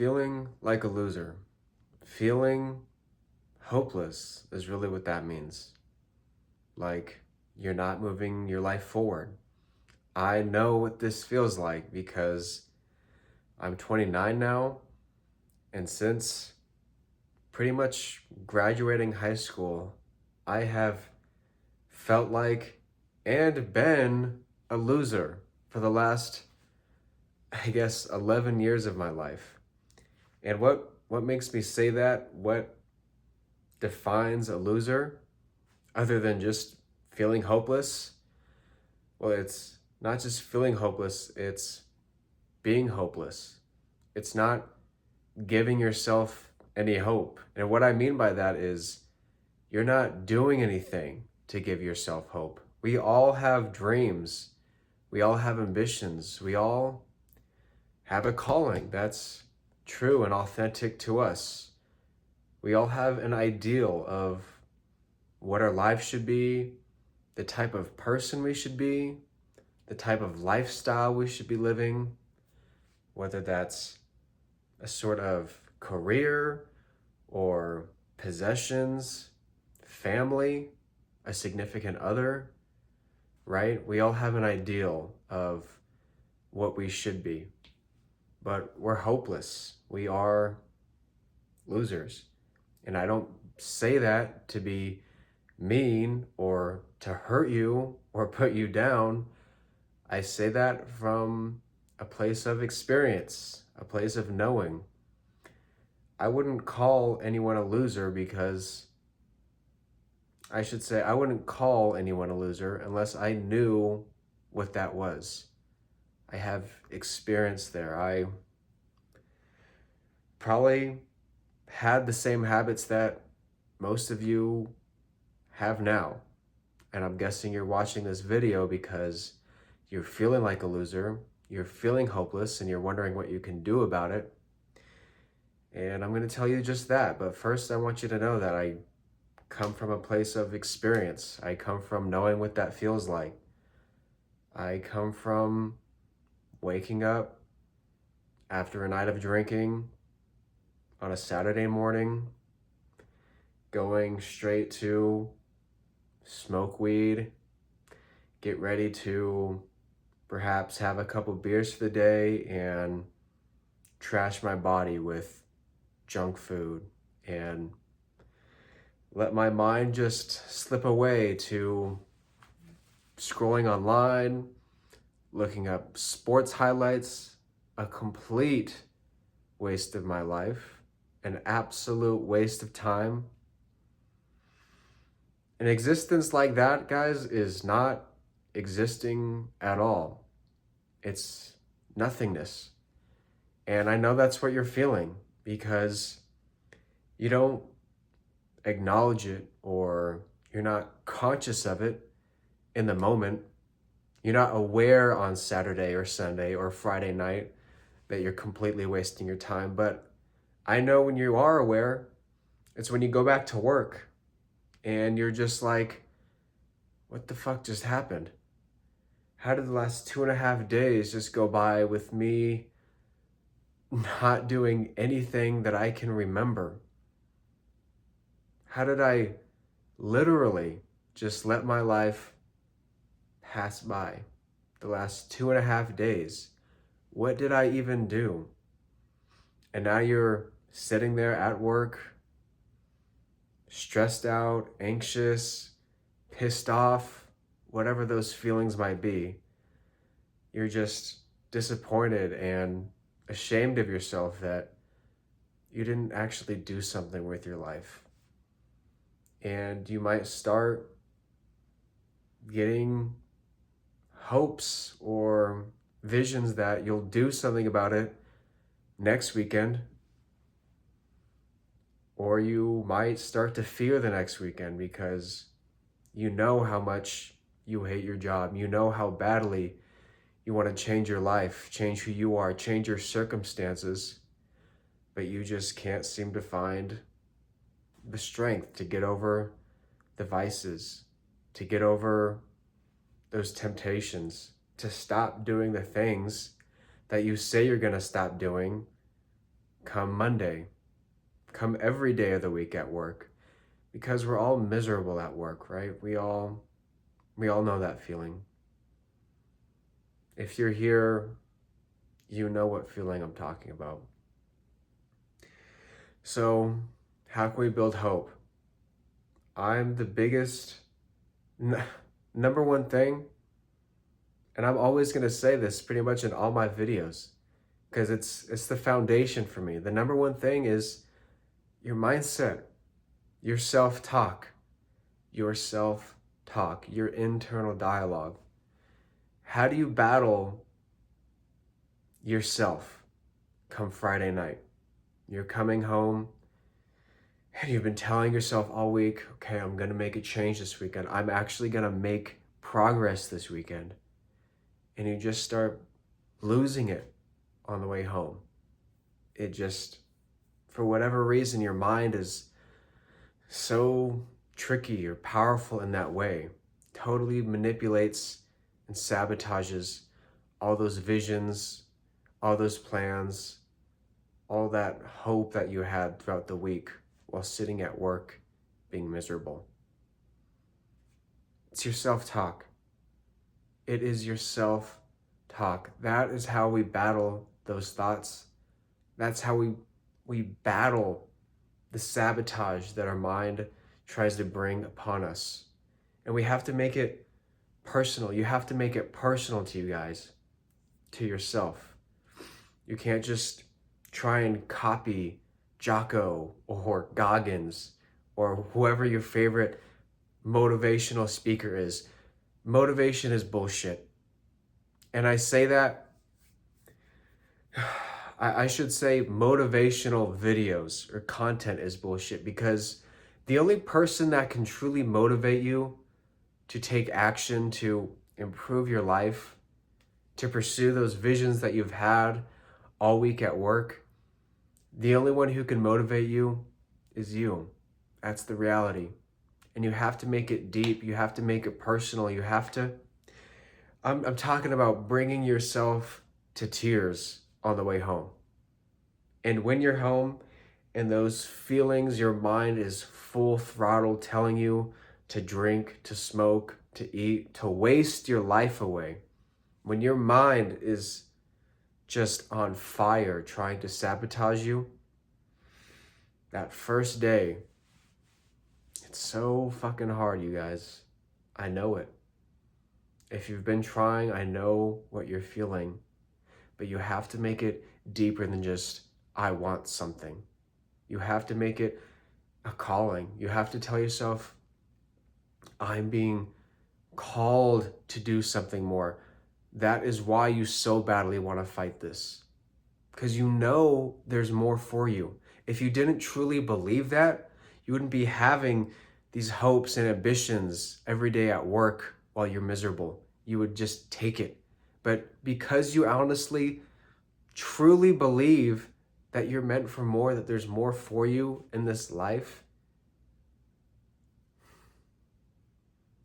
Feeling like a loser, feeling hopeless is really what that means. Like you're not moving your life forward. I know what this feels like because I'm 29 now, and since pretty much graduating high school, I have felt like and been a loser for the last, I guess, 11 years of my life. And what makes me say that? What defines a loser other than just feeling hopeless? Well, it's not just feeling hopeless, it's being hopeless. It's not giving yourself any hope. And what I mean by that is you're not doing anything to give yourself hope. We all have dreams. We all have ambitions. We all have a calling that's true and authentic to us. We all have an ideal of what our life should be, the type of person we should be, the type of lifestyle we should be living, whether that's a sort of career or possessions, family, a significant other, right? We all have an ideal of what we should be, but we're hopeless. We are losers. And I don't say that to be mean or to hurt you or put you down. I say that from a place of experience, a place of knowing. I wouldn't call anyone a loser because I wouldn't call anyone a loser unless I knew what that was. I have experience there. I probably had the same habits that most of you have now. And I'm guessing you're watching this video because you're feeling like a loser, you're feeling hopeless, and you're wondering what you can do about it. And I'm going to tell you just that. But first, I want you to know that I come from a place of experience. I come from knowing what that feels like. I come from waking up after a night of drinking on a Saturday morning, going straight to smoke weed, get ready to perhaps have a couple beers for the day, and trash my body with junk food and let my mind just slip away to scrolling online, looking up sports highlights, a complete waste of my life, an absolute waste of time. An existence like that, guys, is not existing at all. It's nothingness. And I know that's what you're feeling because you don't acknowledge it or you're not conscious of it in the moment. You're not aware on Saturday or Sunday or Friday night that you're completely wasting your time. But I know when you are aware, it's when you go back to work and you're just like, what the fuck just happened? How did the last 2.5 days just go by with me not doing anything that I can remember? How did I literally just let my life pass by the last 2.5 days? What did I even do? And now you're sitting there at work, stressed out, anxious, pissed off, whatever those feelings might be. You're just disappointed and ashamed of yourself that you didn't actually do something with your life. And you might start getting hopes or visions that you'll do something about it next weekend, or you might start to fear the next weekend because you know how much you hate your job. You know how badly you want to change your life, change who you are, change your circumstances, but you just can't seem to find the strength to get over the vices, to get over those temptations, to stop doing the things that you say you're going to stop doing, come Monday, come every day of the week at work, because we're all miserable at work, right? We all know that feeling. If you're here, you know what feeling I'm talking about. So, how can we build hope? I'm the biggest, number one thing, and I'm always going to say this pretty much in all my videos, because it's the foundation for me. The number one thing is your mindset, your self-talk, your internal dialogue. How do you battle yourself come Friday night? You're coming home and you've been telling yourself all week, okay, I'm going to make a change this weekend. I'm actually going to make progress this weekend. And you just start losing it on the way home. It just, for whatever reason, your mind is so tricky or powerful in that way. Totally manipulates and sabotages all those visions, all those plans, all that hope that you had throughout the week while sitting at work being miserable. It's your self-talk. It is your self-talk. That is how we battle those thoughts. That's how we battle the sabotage that our mind tries to bring upon us. And we have to make it personal. You have to make it personal to you guys, to yourself. You can't just try and copy Jocko or Goggins or whoever your favorite motivational speaker is. Motivation is bullshit. And I say that, I should say motivational videos or content is bullshit, because the only person that can truly motivate you to take action, to improve your life, to pursue those visions that you've had all week at work, the only one who can motivate you is you. That's the reality. And you have to make it deep. You have to make it personal. You have to, I'm talking about bringing yourself to tears on the way home. And when you're home and those feelings, your mind is full throttle telling you to drink, to smoke, to eat, to waste your life away. When your mind is just on fire trying to sabotage you, that first day, it's so fucking hard, you guys. I know it. If you've been trying, I know what you're feeling. But you have to make it deeper than just, I want something. You have to make it a calling. You have to tell yourself, I'm being called to do something more. That is why you so badly want to fight this. Because you know there's more for you. If you didn't truly believe that, you wouldn't be having these hopes and ambitions every day at work while you're miserable. You would just take it. But because you honestly, truly believe that you're meant for more, that there's more for you in this life,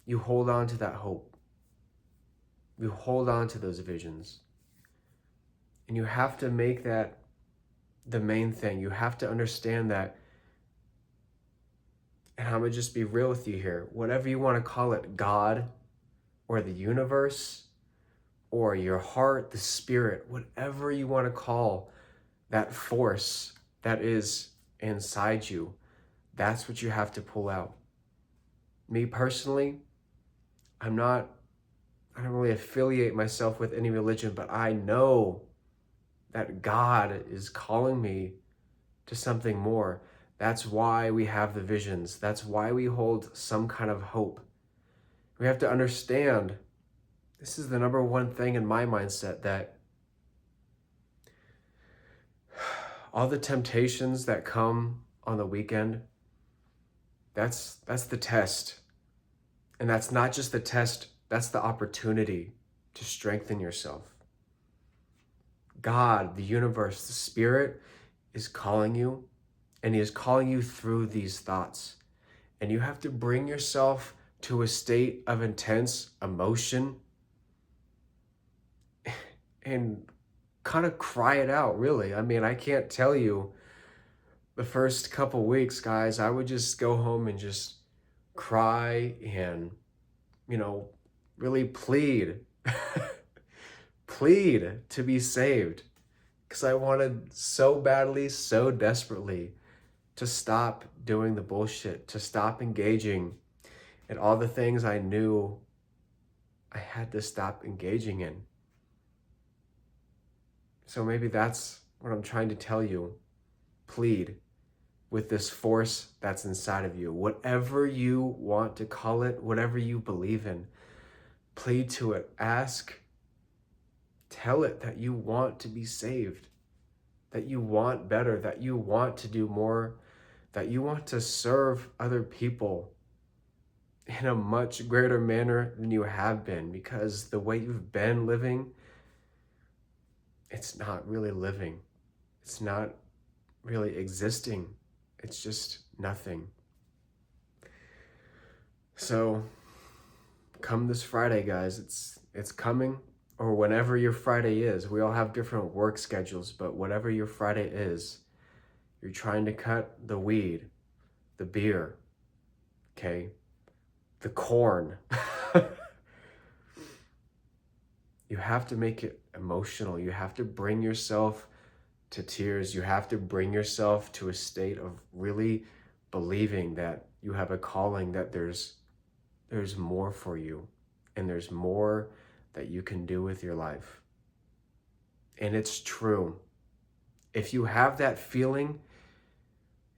you hold on to that hope. You hold on to those visions. And you have to make that the main thing. You have to understand that, and I'm going to just be real with you here, whatever you want to call it, God or the universe or your heart, the spirit, whatever you want to call that force that is inside you, that's what you have to pull out. Me personally, I don't really affiliate myself with any religion, but I know that God is calling me to something more. That's why we have the visions. That's why we hold some kind of hope. We have to understand, this is the number one thing in my mindset, that all the temptations that come on the weekend, that's the test. And that's not just the test, that's the opportunity to strengthen yourself. God, the universe, the spirit is calling you, and he is calling you through these thoughts. And you have to bring yourself to a state of intense emotion and kind of cry it out, really. I mean, I can't tell you, the first couple weeks, guys, I would just go home and just cry and, you know, really plead, plead to be saved. Because I wanted so badly, so desperately to stop doing the bullshit, to stop engaging in all the things I knew I had to stop engaging in. So maybe that's what I'm trying to tell you. Plead with this force that's inside of you. Whatever you want to call it, whatever you believe in, plead to it. Ask, tell it that you want to be saved, that you want better, that you want to do more, that you want to serve other people in a much greater manner than you have been, because the way you've been living, it's not really living. It's not really existing. It's just nothing. So come this Friday, guys, it's coming, or whenever your Friday is. We all have different work schedules, but whatever your Friday is, you're trying to cut the weed, the beer, okay, the corn. You have to make it emotional. You have to bring yourself to tears. You have to bring yourself to a state of really believing that you have a calling, that there's more for you, and there's more that you can do with your life. And it's true. If you have that feeling,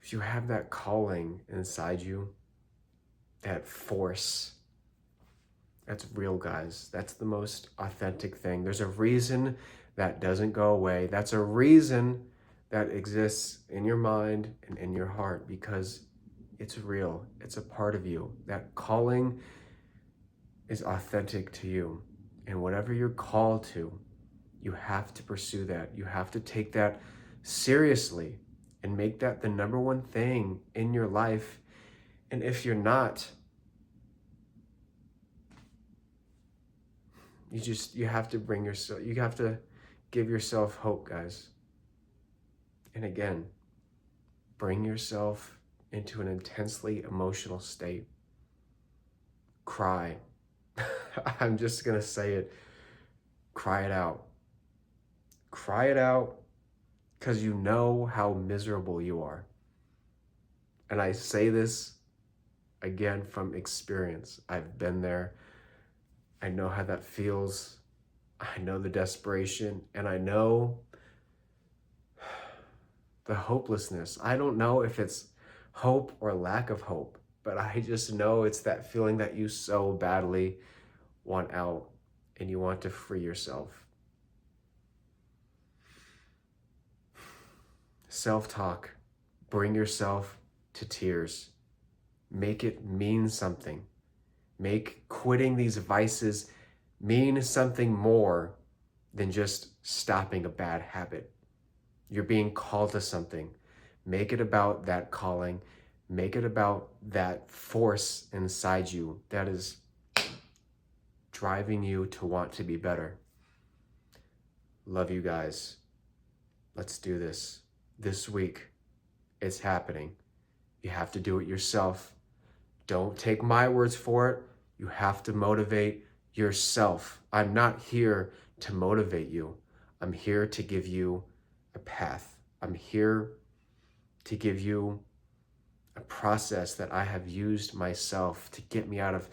if you have that calling inside you, that force, that's real, guys. That's the most authentic thing. There's a reason that doesn't go away. That's a reason that exists in your mind and in your heart, because it's real. It's a part of you. That calling is authentic to you. And whatever you're called to, you have to pursue that. You have to take that seriously and make that the number one thing in your life. And if you're not, you have to bring yourself, you have to give yourself hope, guys. And again, bring yourself into an intensely emotional state. Cry. I'm just going to say it. Cry it out. Cry it out, because you know how miserable you are. And I say this again from experience. I've been there. I know how that feels. I know the desperation, and I know the hopelessness. I don't know if it's hope or lack of hope, but I just know it's that feeling that you so badly want out and you want to free yourself. Self-talk. Bring yourself to tears. Make it mean something. Make quitting these vices mean something more than just stopping a bad habit. You're being called to something. Make it about that calling. Make it about that force inside you that is driving you to want to be better. Love you guys. Let's do this. This week, it's happening. You have to do it yourself. Don't take my words for it. You have to motivate yourself. I'm not here to motivate you. I'm here to give you a path. I'm here to give you a process that I have used myself to get me out of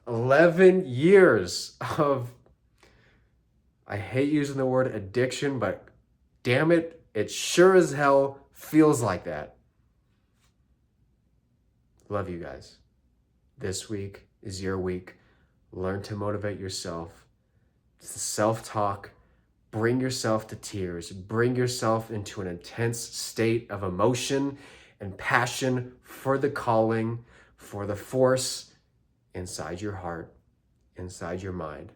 11 years of, I hate using the word addiction, but damn it, it sure as hell feels like that. Love you guys. This week is your week. Learn to motivate yourself. It's the self-talk. Bring yourself to tears. Bring yourself into an intense state of emotion and passion for the calling, for the force inside your heart, inside your mind.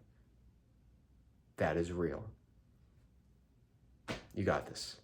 That is real. You got this.